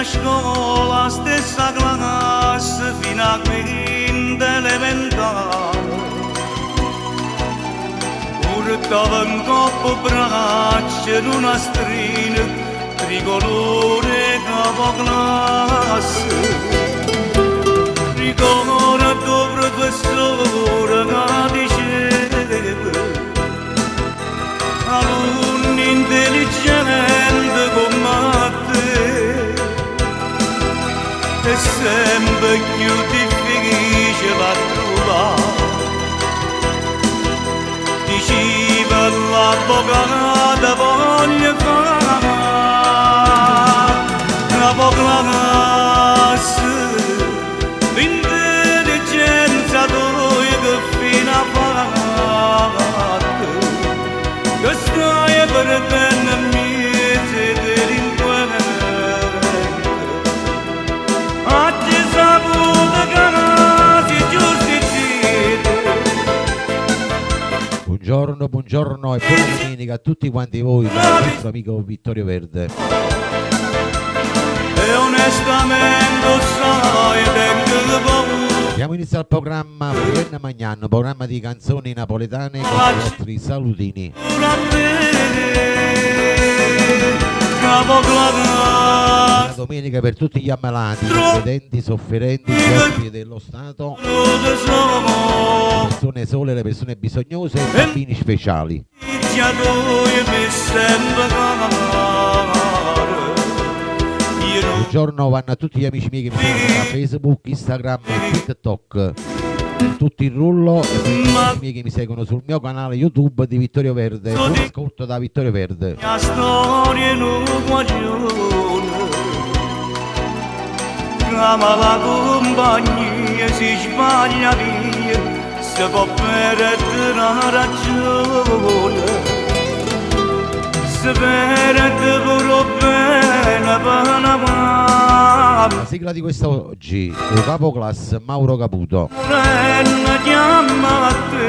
stessa scuola, stessa classe fino a quinta elementare. Portava in coppa braccia in una strina tricolore capoclasse. Ricordo professore che diceva alunni intelligenti come te è sempre più difficile a trovare. Diceva l'avvocato voglio fare capoclasse, l'intelligenza tua che fino a fatto che stai perdendo miete delinquente. Oggi saputo che non si giustiziate. Buongiorno e buona domenica a tutti quanti voi dal nostro amico Vittorio Verde. E onestamente sai tengo paura. Abbiamo iniziato il programma Firenna Magnano, programma di canzoni napoletane con i nostri salutini. Buona domenica per tutti gli ammalati, vedenti, sofferenti, corpi dello Stato, persone sole, le persone bisognose e bambini speciali. Buongiorno vanno a tutti gli amici miei che mi seguono da Facebook, Instagram e TikTok, tutti in rullo, e per gli amici miei che mi seguono sul mio canale YouTube di Vittorio Verde. Buon ascolto da Vittorio Verde. La storia in un guaglione, chiama la compagnia, si sbaglia via, si può perdere una ragione. La sigla di quest'oggi, il capoclasse Mauro Caputo. Chiama a te,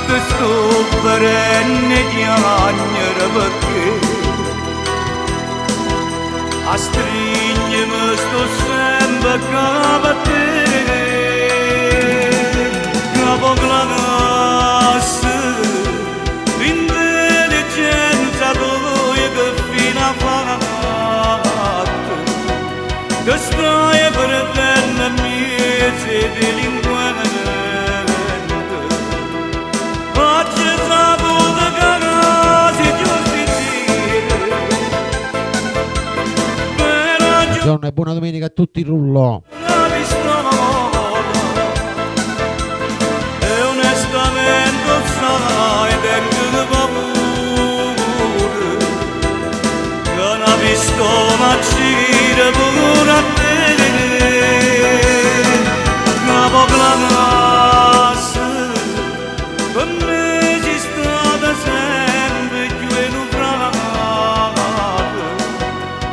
che sto perenne chiagnere perché a stringermi sto sempre capo a te, capoclasse. Che stai perdendo miete delinquente. Oggi saputo che non si giustiziate. Buongiorno e buona domenica a tutti, rullo. La pistola e onestamente sai tengo paura che una pistola gira pure a te. Capoclasse per me ci stata sempre più enubrata.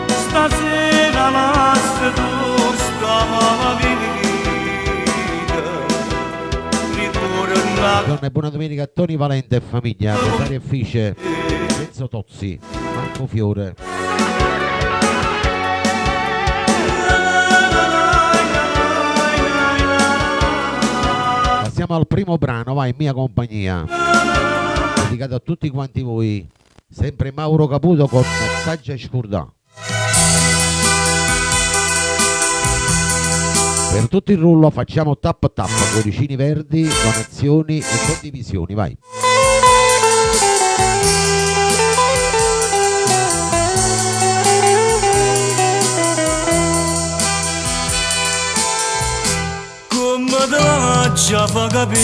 Stasera lascia tu sta malavita, ritorna. Buongiorno e buona domenica a Toni Valente e famiglia, Rosario Fice, Enzo Tozzi, Marco Fiore. Passiamo al primo brano, vai, in mia compagnia, dedicato a tutti quanti voi, sempre Mauro Caputo con Saggia e Scurdà. Per tutto il rullo facciamo tap tap, cuoricini verdi, donazioni e condivisioni, vai. Già fa capire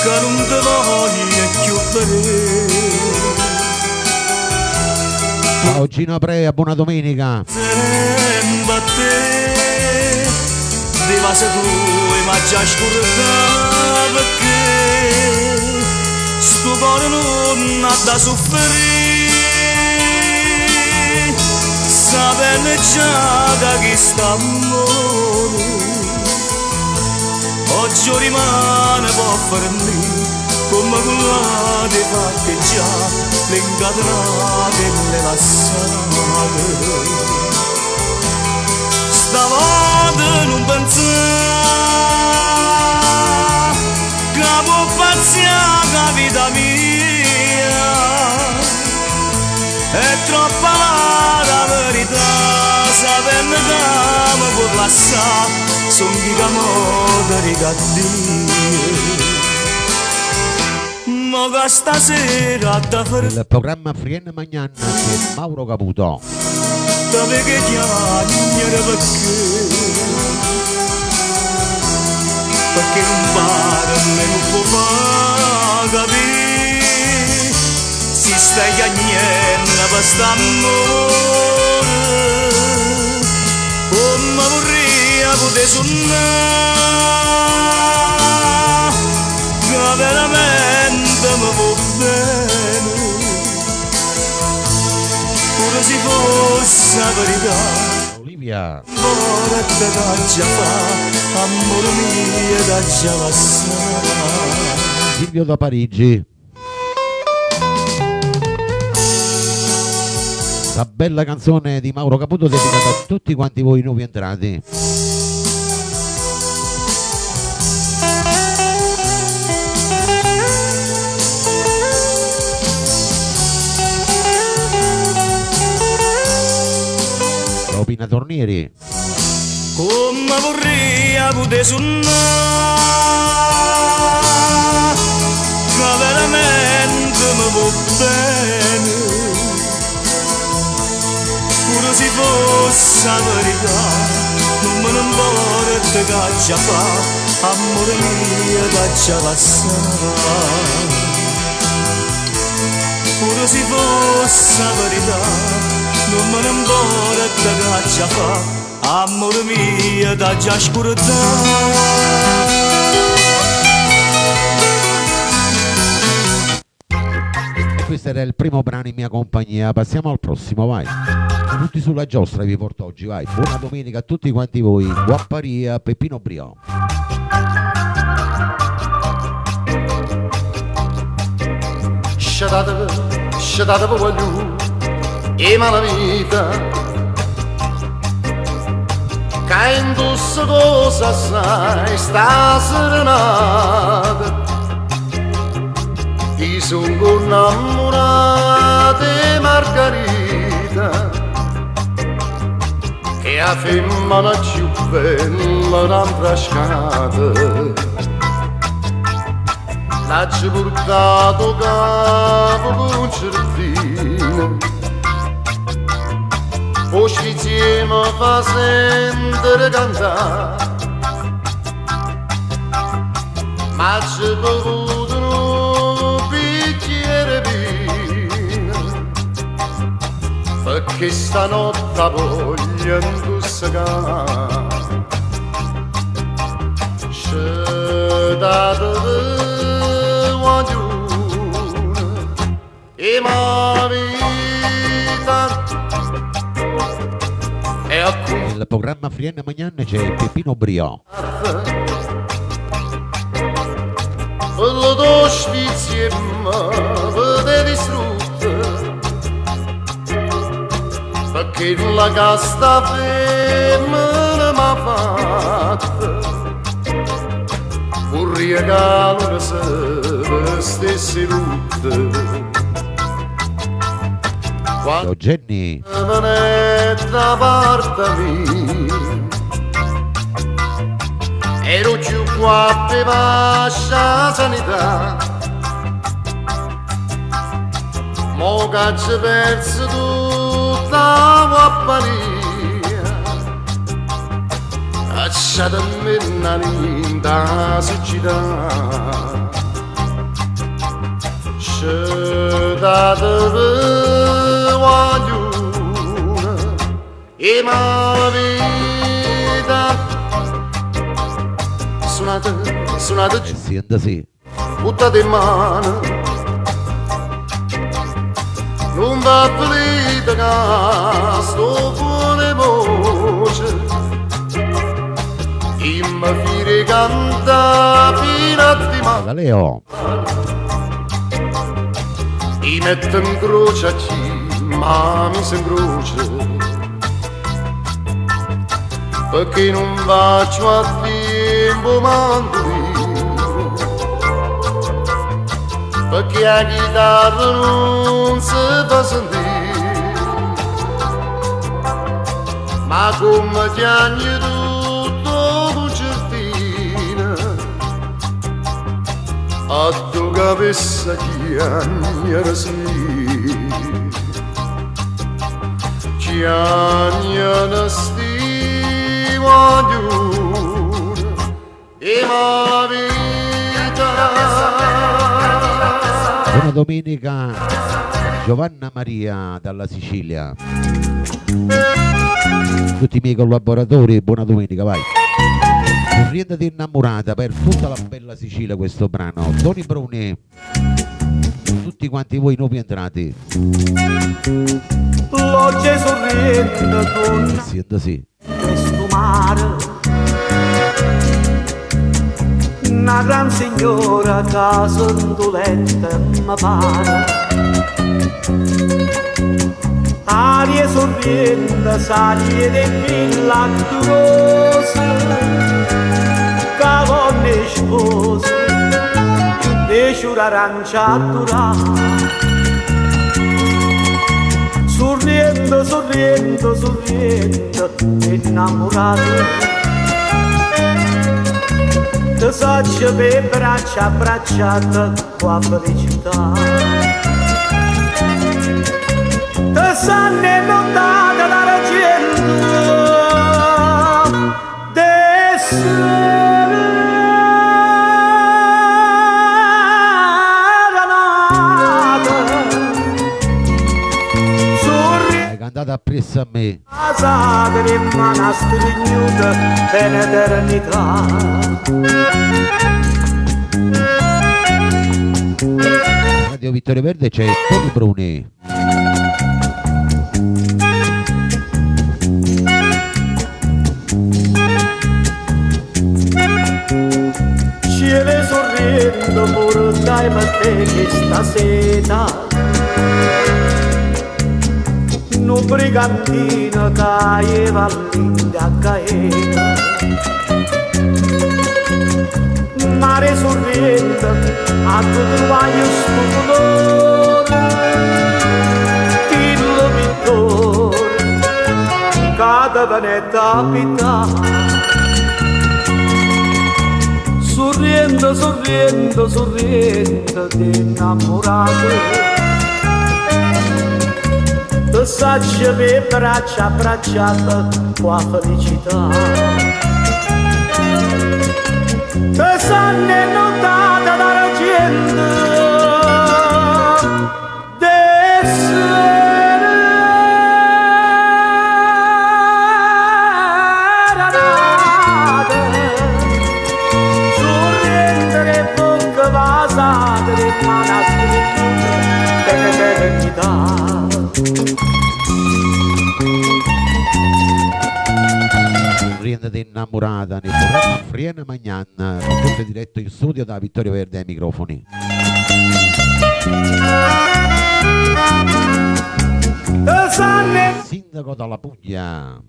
che non te voglio più vedere. Ciao Gino Prea, buona domenica. Sempre a te di base tu ma già scordata perché sto cuore non ha da soffrire. Sapendo già da chi sta amore, oggi rimane può fermare con come quella di faccheggiare le incatenate e le lassate. Stavolta non pensare che può passare la vita mia, è troppa la verità, sapendo che mi può lasciare, son chi che mo ti ricaddia. Ma che stasera da fare Il programma Frienne Magnan di Mauro Caputo. dove che chiagnere perché non pare me non può far capire si stai chiagnendo per st'amore come vorrei poter suonare che veramente mi può bene pure se fosse la verità. Olivia. Ora te da già fa, amore mio da già passare. Silvio da Parigi. La bella canzone di Mauro Caputo dedicata a tutti quanti voi nuovi entrati. Pina Tornieri. Come vorrei poter suonare che veramente mi può bene pure se fosse la verità non me ne importa che già fa amore mio da già passare pure se fosse la verità non me ne importa che già fa, amore mio da già scurtare. E questo era il primo brano in mia compagnia, passiamo al prossimo, vai. Tutti sulla giostra vi porto oggi, vai. Buona domenica a tutti quanti voi, Guapparia, Peppino Brio. Sciatate voglio e malavita che indossa cosa sai sta serenata ti sono innamorata di Margherita che a femmina più bella un'altra scata l'ha portato capo con certino Voci insieme fa sentire cantare ma ci bevuto un bicchiere vino perché stanotte voglio indossare scetate guaglione e ma vita nel programma Frienne Magnan c'è Peppino Brio. Quello tuo sfiziemma vede distrutta perché la casta femmina m'ha fatta un regalo che se stesse tutte Ciao Jenny. non è da parte mia ero più qua per la sanità mo che ci perso tutta la Guapparia lasciatemi una linda siccità scedatevi guaglione e ma vita suonate Sì, and sì. buttate in mano non va finita che sto buone voce e mi fire canta fino a di Da Leo. ti metto in croce a chi mi si incrocia, perché non faccio a tempo mandolino, perché la chitarra non si fa sentire, ma come piange tutto con certina, a tu capessa chiagnere sì, chiagnere sti guaglione e la vita. Buona domenica Giovanna Maria dalla Sicilia. Tutti i miei collaboratori, buona domenica, vai. Corriente innamorata per tutta la bella Sicilia questo brano. Toni Bruni, tutti quanti voi nuovi entrati. L'oggi sorrende donna Sì. questo mare, una gran signora che sondoletta mi pare. Aria sorrende, saglie di villa curose, cavone spose, e sciura arancia durata. Sorriendo, sorriendo, sorriendo, innamorato. Ti saccio per braccia abbracciate qua felicità. Ti sanno inondate dalla gente andate appresso a me. Casate in manastri ignude per l'eternità. Radio Vittorio Verde c'è Toni Bruni. Cielo sorriendo pure dai per te stasera. Un brigantino caeva all'India caeva, mare sorrento a tu trovaio sto colore, tillo pittore cada venetta abitare. Sorriendo, sorriendo, sorriendo di innamorato. Ti saccio per braccia abbracciate qua felicità. Ti sanno inondate dalla gente d'essere nate. Sorrendere bocca vasate di manastri per l'eternità. Riendete innamorata nel programma Friena Magnan, con tutto diretto in studio da Vittorio Verde ai microfoni. Sindaco dalla Puglia.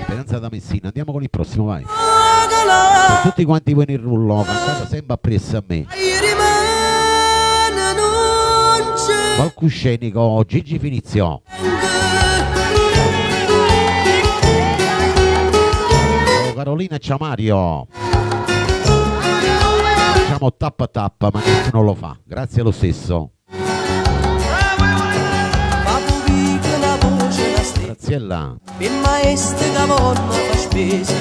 Speranza da Messina. Andiamo con il prossimo, vai. Per tutti quanti voi nel rullo, cantate sempre appresso a me. Palcoscenico Gigi Finizio. Carolina Ciamario. Facciamo tappa tappa, ma nessuno lo fa. Grazie lo stesso. Graziella. Il maestro che vorno fa spesa,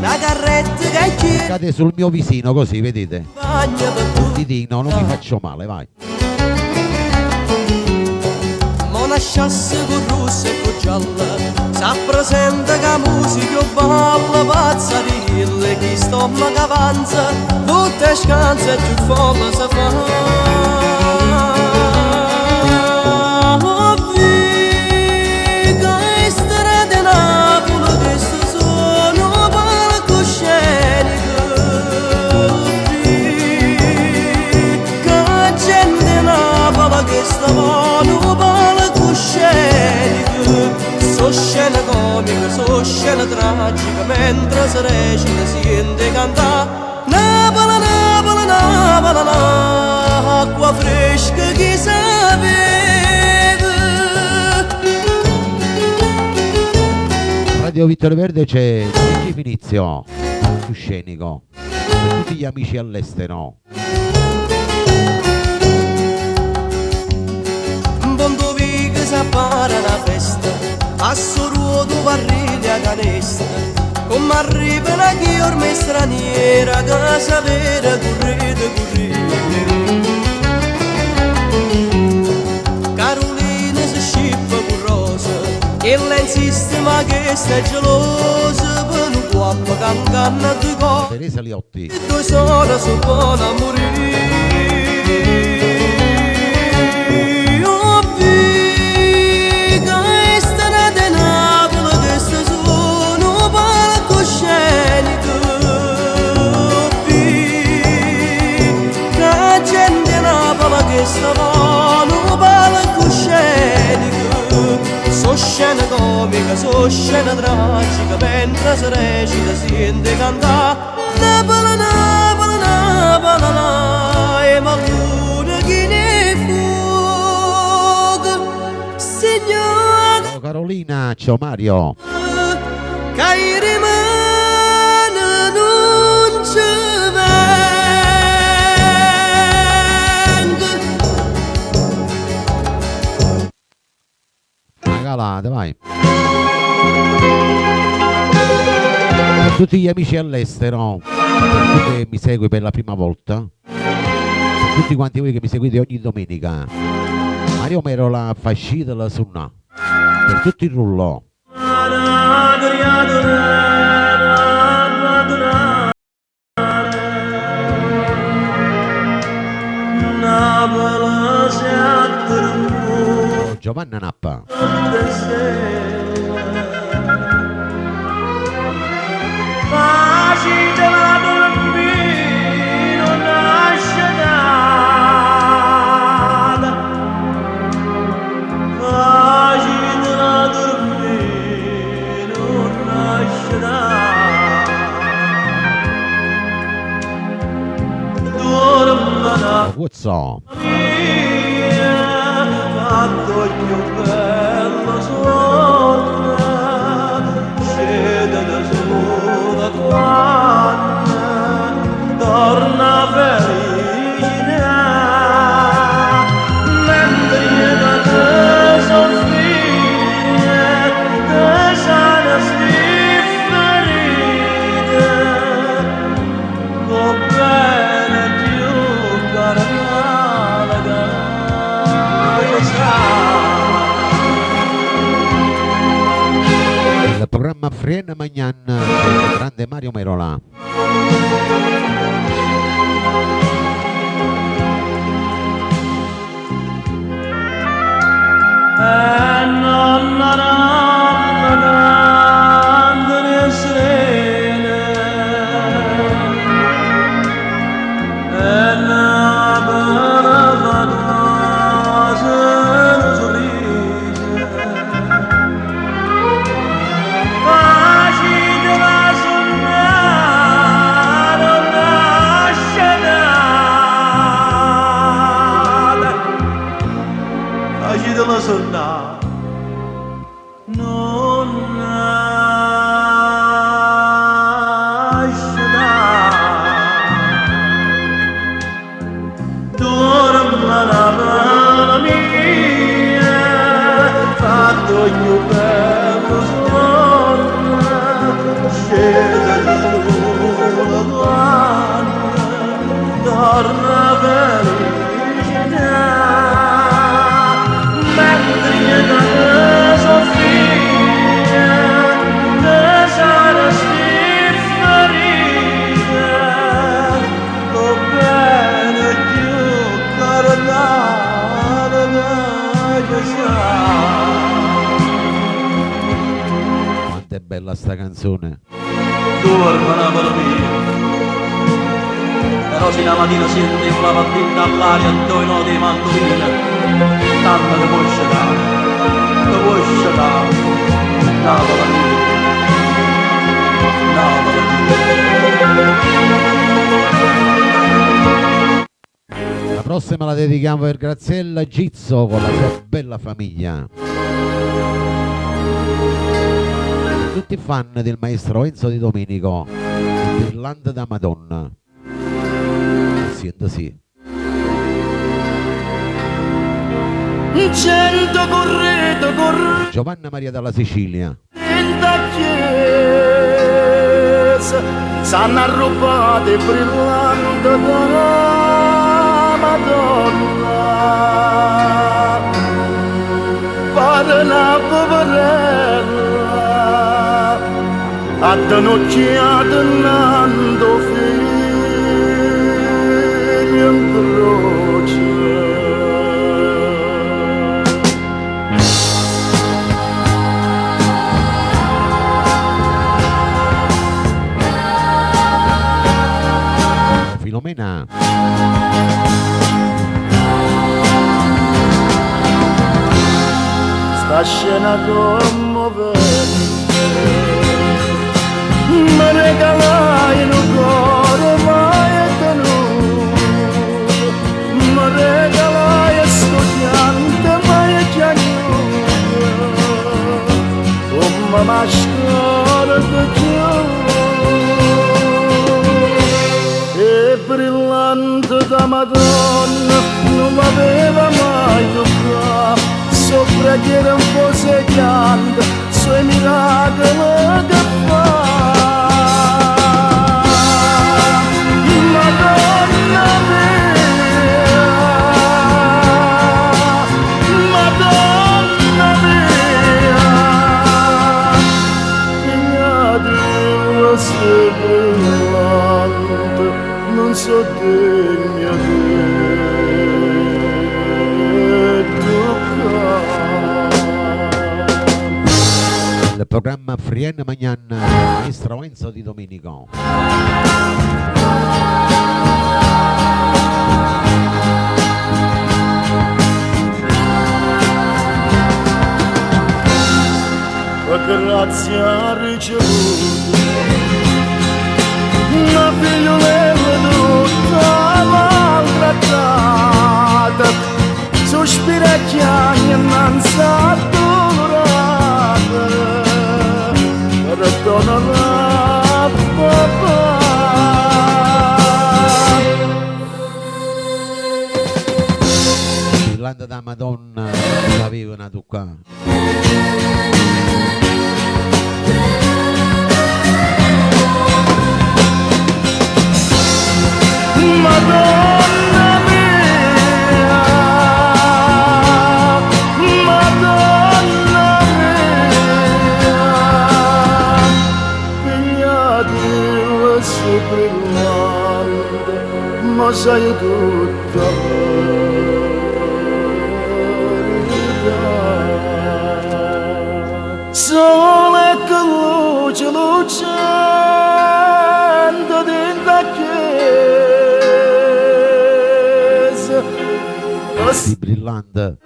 la carretta che Cade sul mio visino così, vedete? bagna per tu. Ditino, non mi faccio male, vai. lasciasse con rosso e con gialla, sa presenta che musica balla pazza di ille, chi stomaca avanza, tutte scanse e più folle si fa. Oh, figa, e strade Napoli, queste sono palcosceniche, figa, gente Napoli, queste sono palcosceniche, so scena comica, so scena tragica, mentre si recita si sente cantare Napoli, Napoli, Napoli, acqua fresca chi sa beve. Radio Vittorio Verde c'è Gigi Finizio, su scenico, per tutti gli amici all'estero. Quando vi che si appara una festa, passo ruoto barrili a canesta, come arriva la chi ormai straniera, che sapere correte, correte. Carolina si scippa con rosa, e lei insiste ma che sta gelosa, per un guappo che inganna due cose, Teresa Liotti. e due sono su buona a morire. Oh, figa, e strade Napoli, queste sono palcosceniche, figa, gente Napoli, queste sono palcosceniche, so scena comica, so scena tragica, mentre si recita si sente cantare Napoli, Napoli, Napoli, e ma luna chi ne fuga, signore, Ciao Carolina, ciao Mario. che rimane non ci venga. Calate, vai. Per tutti gli amici all'estero, per tu che mi segui per la prima volta, per tutti quanti voi che mi seguite ogni domenica, Mario Merola Fascita la Sunna, per tutto il rullo. Giovanna Nappa. What's up? Fatto il più bello suono, scende da sola quando torna felice, mentre io da te soffrire, te sana stifferite, con bene più caramella. Il programma Frien Magnan del grande Mario Merola. No Quanto è bella sta canzone. Dorma Napoli mia, però se la mattina senti una mattina all'aria e due note di mandolina, tanto che puoi scegliere, Napoli mia, Napoli mia. La prossima la dedichiamo per Graziella Gizzo con la sua bella famiglia. Tutti fan del maestro Enzo Di Domenico, Irlanda da Madonna. Sento sì. Cento correto, Giovanna Maria dalla Sicilia. da chiesa, s'hanno arrubate brillante da Madonna. Pare una poverella, addenocchiata nando figlio in croce. Filomena. Sta scena commovente mi regalai un cuore mai tenuto, mi regalai studiante mai chiagnuto, come mi scordo più. E brillante da Madonna non m'aveva mai toccato, sopra che era un po' segando sui miracoli che fa. Madonna mia, Madonna mia, che Dio sei brillante, non so degna di toccare. Il programma Frienne Magnan, maestro Enzo Di Domenico. Grazie a ricevuto una figliolella tutta maltrattata, sospira chiagna innanzi addolorata, perdonala papà. Irlanda da Madonna, aveva una qua. Madonna mia, Madonna mia, pigliati sei brillante, ma sei tutta verità. Sole che luce lucendo dentro a chiesa, Di brillante.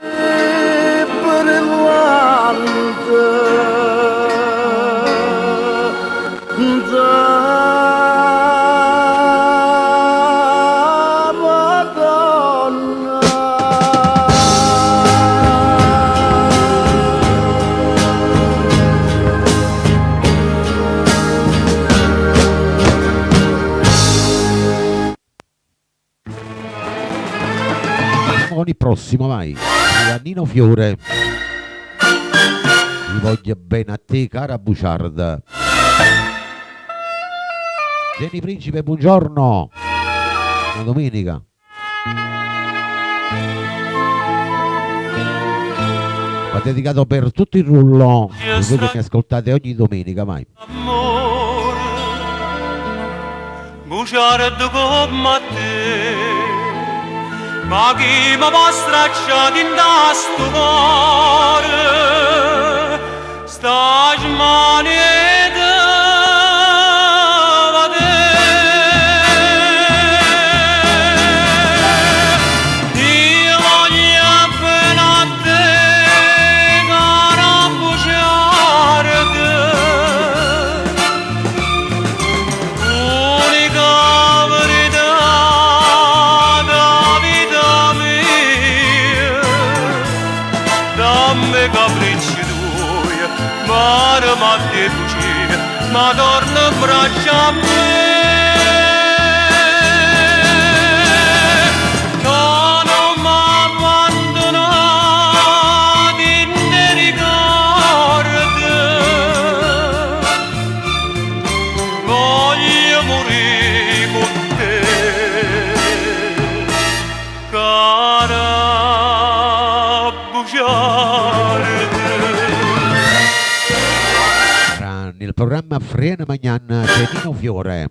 Con il prossimo, vai. Nino Fiore. Vi voglio bene a te, cara Buciarda. Vieni Principe, buongiorno. Una domenica. Va dedicato per tutto il rullo. Voi che mi ascoltate ogni domenica, vai. Amore, buciardo come te, ma chi mi va stracciato in sto cuore, sta mani batte bugie, ma torna in braccio a me. Che non m'abbandonati ne ricordo, voglio morire con te, cara bugiarda. Nel programma Frena Magnan c'è Nino Fiore.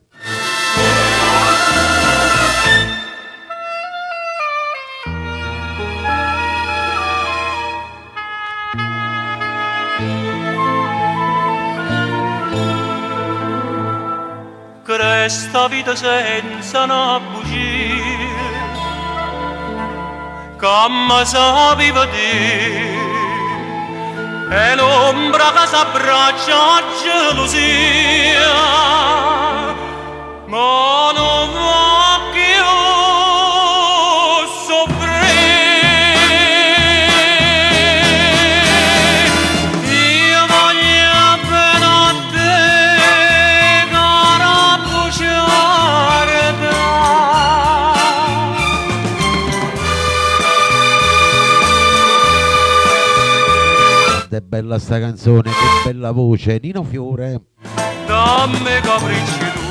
Cresta vita senza una bugia, come sapeva dire, e l'ombra che s'abbraccia a gelosia, ma non voglio soffrire. Io voglio bene a te, cara bugiarda. È bella sta canzone, che bella voce, Nino Fiore. Dammi capricci tu,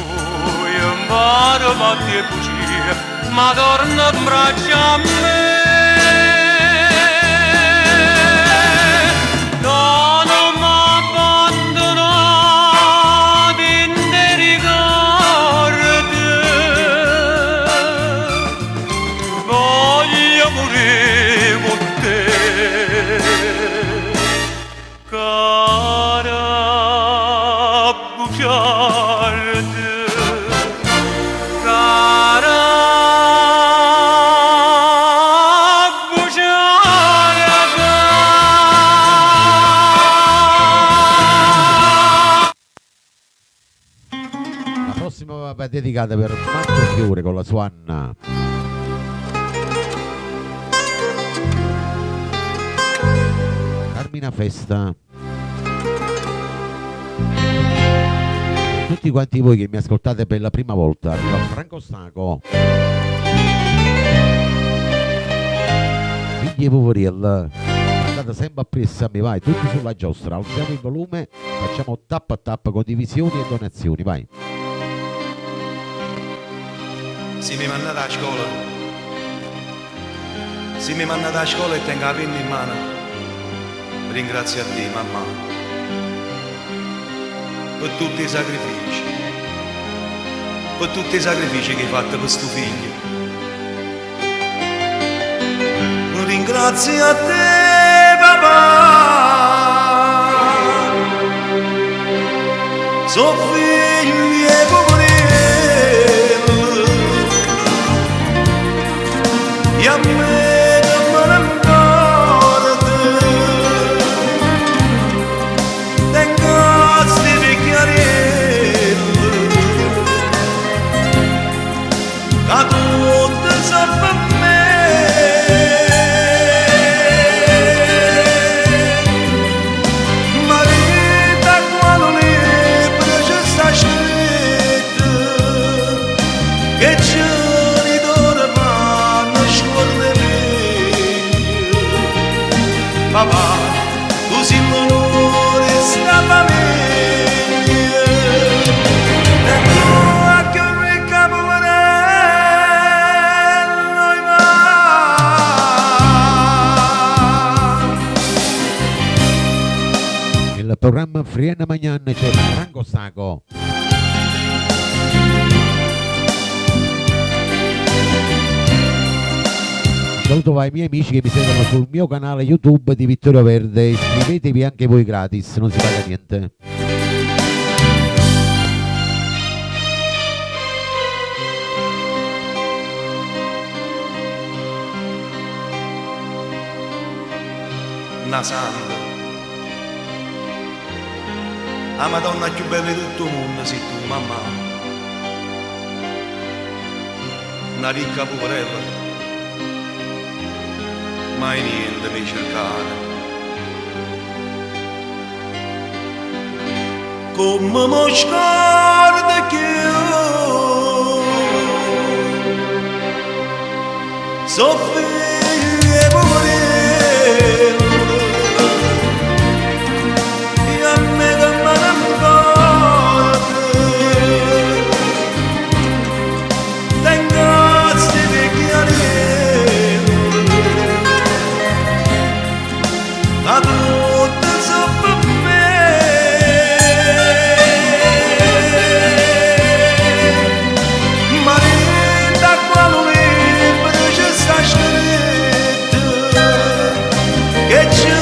io imparo fatti e bugie, ma torna in braccio a me. No, non m'abbandonati ne ricordo, voglio morire con te, cara bugiarda, cara bugiarda. La prossima va dedicata per Marco Fiore con la sua Anna. Carmina Festa. Tutti quanti voi che mi ascoltate per la prima volta, arriva Franco Staco. Figli Poveriel, andate sempre appresso a me, vai, tutti sulla giostra, alziamo il volume, facciamo tappa a tappa, condivisioni e donazioni, vai. Se mi mandate a scuola, se mi mandate a scuola e tengo la penna in mano, ringrazio a te, mamma, per tutti i sacrifici, per tutti i sacrifici che hai fatto per questo figlio. Ringrazio a te, papà, sono figli e poveriello, e a me non me ne importa, tengo sti vecchiarello, a tutte sono per me. Che giorni d'ora vanno scorre meglio, papà, tu sei l'onore stava meglio, e tu a che ricca poverello va. Il programma Frena Magnan c'è Franco Staco. Saluto ai miei amici che mi seguono sul mio canale YouTube di Vittorio Verde. Iscrivetevi anche voi gratis, non si paga niente. Una santa, la Madonna più bella di tutto il mondo sei tu, mamma. Una ricca poverella, mai niente mi cercare. come mi scorda che io so figlio e morello e a me che me ne importa tengassi di chiarello la tutta sopra me Marita qual libro ci sta scritto che ci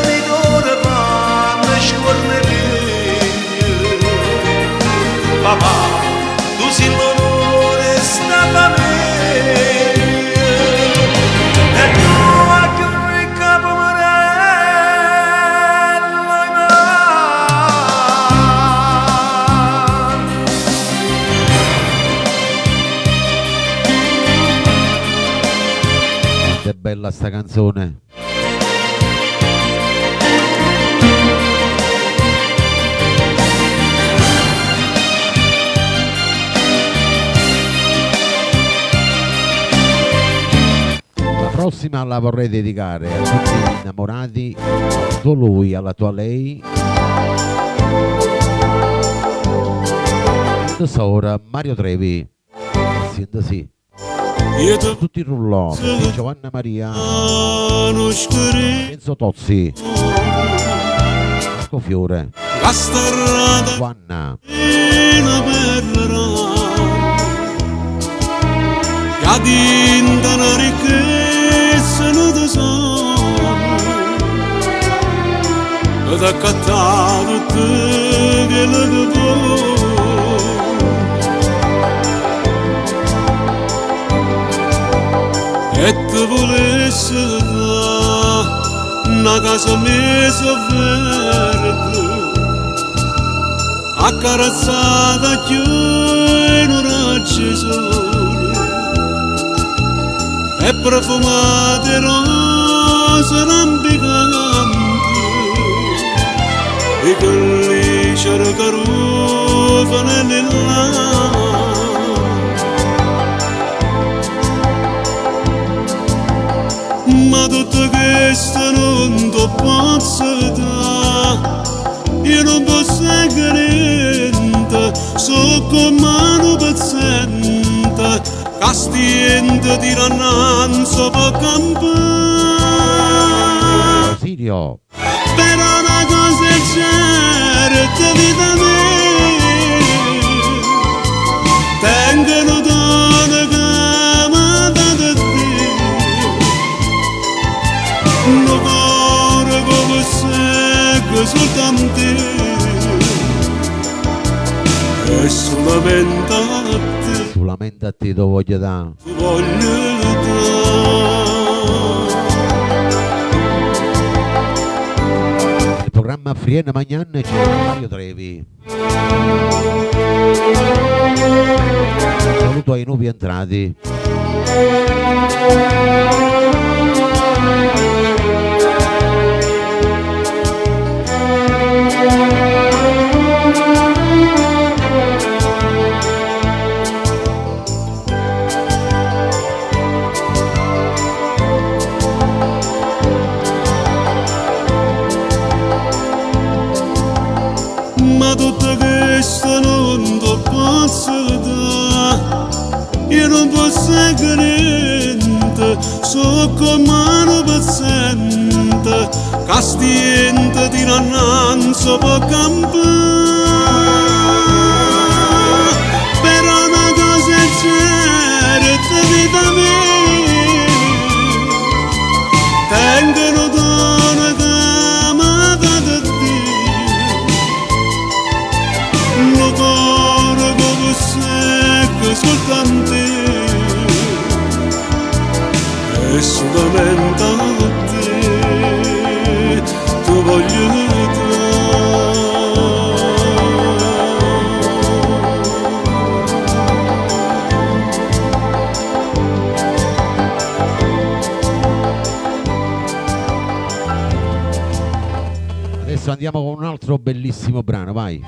ritorna fanno scorne più papà tu sei l'amore stata meglio e tu a che ricapo È bella sta canzone. La prossima la vorrei dedicare a tutti gli innamorati, al tuo lui, alla tua lei. Tesora, Mario Trevi. Sì. Tutti i rullò, Giovanna Maria, Enzo Tozzi, Marco Fiore, Giovanna, Cadinda ricchezza non tesoro ed accattato te che le do e te volesse da una casa messa verde accarezzata più in un raggio sole e profumate rose lampicanti e gallicero carufane nell'aria ma tutto questo non ti posso dare io non posso niente so come un paziente castiente di rannanzo può campare Sirio, però una cosa è certa vita mia tengono donne che mi date te un cuore come segue soltanto te e solamente a te solamente a te lo voglio dare. voglio dare Il programma Friena Magnan c'è Mario Trevi. Saluto ai nuovi entrati. ma tutto questo non ti posso dare io non posso niente so come un paziente castiente di rannanzo può campare però una cosa è certa vita mia tengono donne che mi date te un cuore come secco soltanto e solamente a te tu voglio dare Adesso andiamo con un altro bellissimo brano, vai.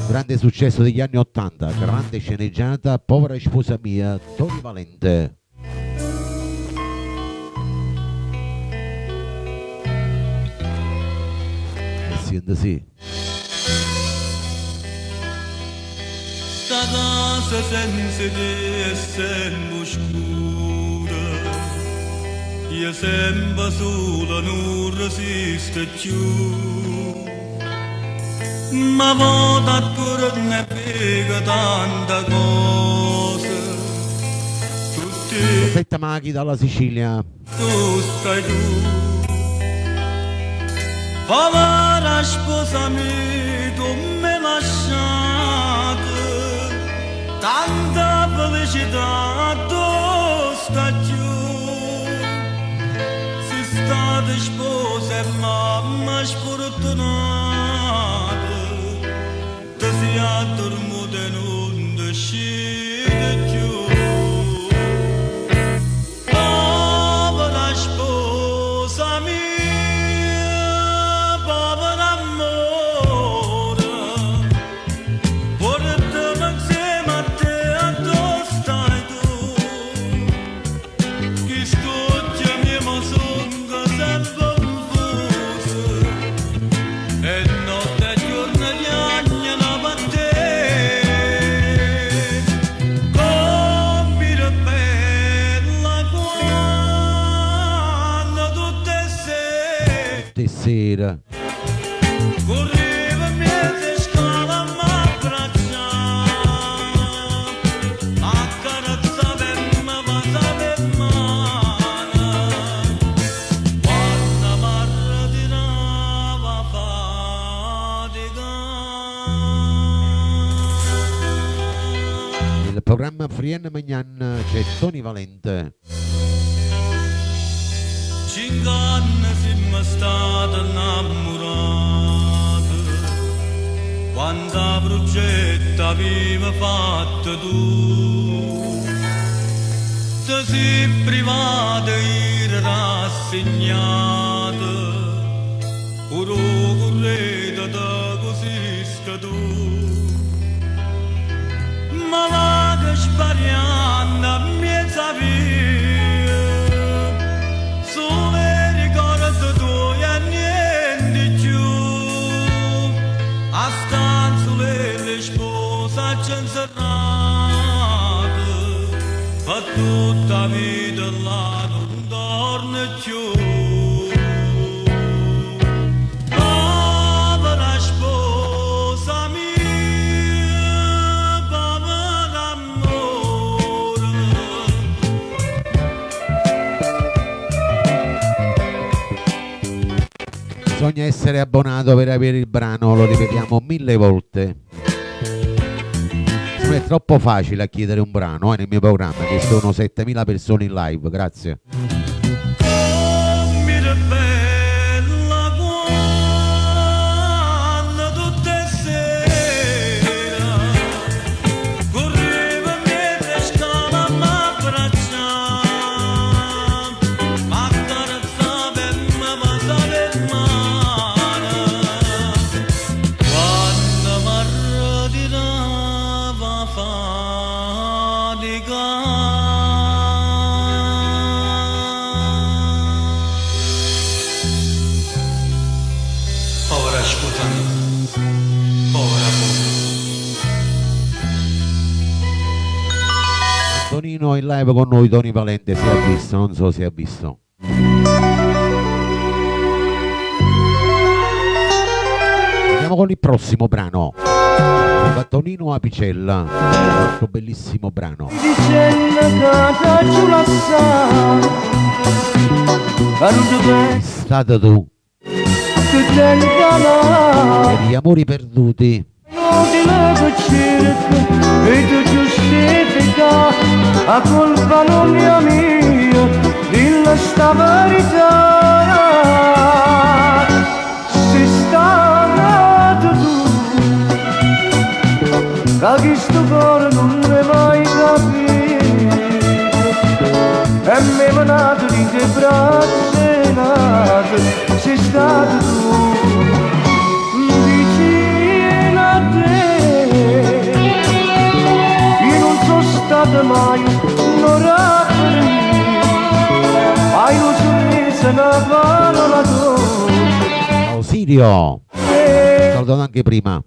Grande successo degli anni 80, grande sceneggiata, Povera sposa mia, Tony Valente. Sì. Sta casa senza te è sempre oscura, io sempre sola non resiste più, ma vota ancora ne frega tanta cosa, tutti Rosetta Maghi dalla Sicilia. tu stai tu. Povera sposa mia, tu mi lasciate, tanta felicità tu stai giù. Se state sposa e mamma sfortunata, ti si addormenta e non ti scende più. Povera sposa mia, Sera. Correva mentre scala m'abbraccia, accarezzava e mi passava in mano, quando m'arretirava fatica. Nel programma Frienne Magnan c'è Tony Valente. 5 anni siamo stati innamorati, quanta progetto avevi fatto tu, ti sei privata e rassegnata, ora correte da così tu, ma va che spariando a mezza via. Ma tutta vita là non torna più. Povera sposa mia, povera amore. Bisogna essere abbonato per avere il brano, lo ripetiamo 1000 volte. Non è troppo facile a chiedere un brano nel mio programma, che sono 7000 persone in live, grazie. Tonino in live con noi, Tony Valente, si è visto, non so se ha visto. Andiamo con il prossimo brano. Da Tonino Apicella, un altro bellissimo brano. Stata tu per gli amori perduti. Inutile che cerca e tu giustifica la colpa non è mia, dilla sta verità. Se stata tu, da chi sto cuore non ne mai capito, e me menato di te braccia nate, sei stata tu, dici mai non rappresenti, hai un sorriso e una parola dolce. Ausilio, salutano anche prima.